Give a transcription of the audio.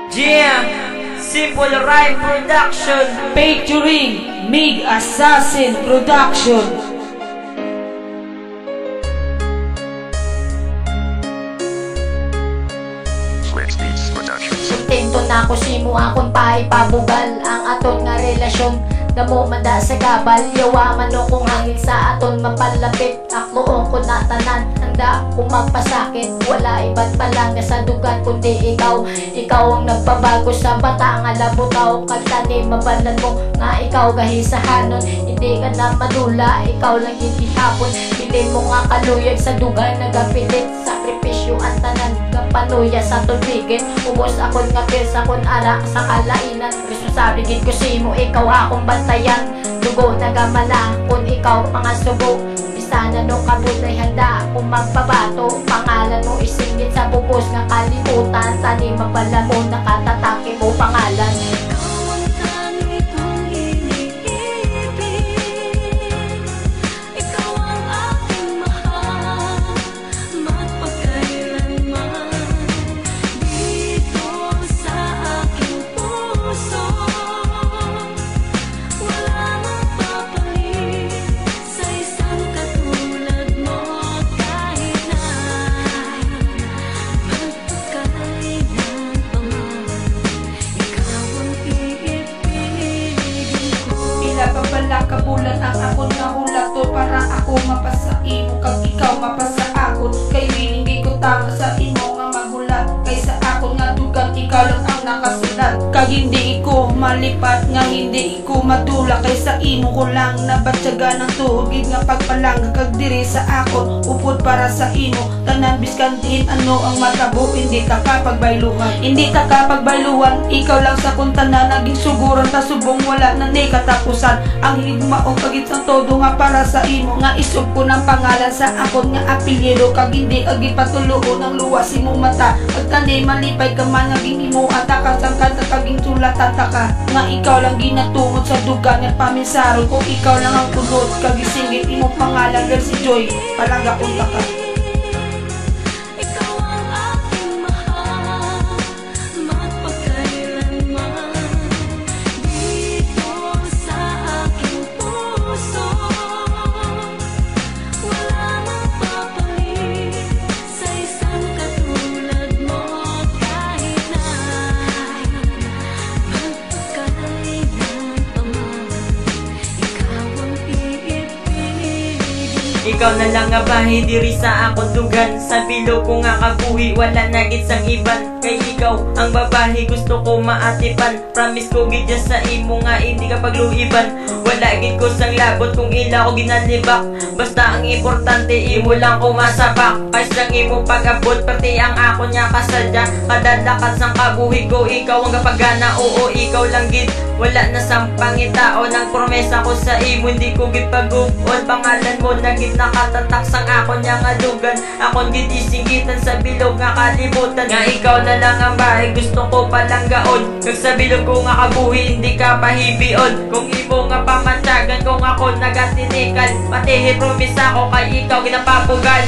Jam, Simple Rhyme Production, featuring Mig Assassin Production. Kontento na ko simo akong paipabugal ang aton nga relasyon. Damo manda sa gabal, yawa man kung hangin sa aton mapalapit. Akloon ko na tanan, handa kung magpasakit. Wala iba't pala nga sa dugan kundi ikaw. Ikaw ang nagpabago sa bata nga labutaw. Kagtani mabalan mo nga ikaw gahisahanon. Hindi ka na madula, ikaw lang hindi hapon. Bilin mo nga kaluyag sa dugan, nagapilit. Sakripisyo ang tanan, kapanuya sa tubigin. Umos akon nga pirsa kon ara sa kalainan. Resonsabligid ko simo, ikaw akong bantayan. Dugo nagamala kung ikaw mga subo. Bisana no kabutay handa kung magpabato. Pangalan mo isingit sa bubos nga kalimutan. Tani mabala mo nakatatake mo pangalan. Kabulan ang akon nga hulato para ako mapasa imo kag ikaw mapasa akon. Kay hindi ko tama sa imo nga magulat. Kaysa akon nga dugang ikaw lang ang nakasulat. Kag hindi ko malipat nga hindi ko madula. Kaysa imo ko lang nabatyaga ng tuhod gid nga pagpalangga kag diri sa akon. Upod para sa imo tanan biskantin ano ang matabo. Hindi ka kapagbayluhan, hindi ka kapagbayluhan. Ikaw lang sa kuntanan naging suguran ta subong wala na ni katapusan. Ang higmaong kagit ang todo nga para sa imo. Nga isog ko ng pangalan sa akon nga apelyido. Kag hindi agi patuloon ang luwas imo mata. Pagkani malipay ka man naging imo atakasang kanta kaging sulatan ta ka. Nga ikaw lang ginatungod sa dugan at pamisaron. Kung ikaw lang ang kunod kagisingit imo pangalan lang si Joy palangga unta ka. Ikaw na lang nga bahay diri sa akong dugan. Sa bilo ko nga kabuhi wala nagit sang iban. Kay ikaw ang babae gusto ko maatipan. Promise ko gid sa imo nga hindi ka pagluiban. Wala gid ko sang labot kung ila ko ginalibak. Basta ang importante imo lang ko masabak. Kais lang imo pag-abot pati ang ako nya kasadya. Kadalakat sang kabuhi ko ikaw ang kapagana. Oo ikaw lang gid wala na sang pangitao ng promesa ko sa imo. Hindi ko gid pag-upon pangalan mo na gid nakatatak sang ako nya nga dugan. Akon gid isingitan sa bilog nga kalibutan. Nga ikaw na lang ang bahay gusto ko palang gaon. Kag sa bilog ko nga kabuhi hindi ka pahibion. Kung imo nga pamantagan kung ako nagatinikan. Pati promise ako kay ikaw ginapapugan.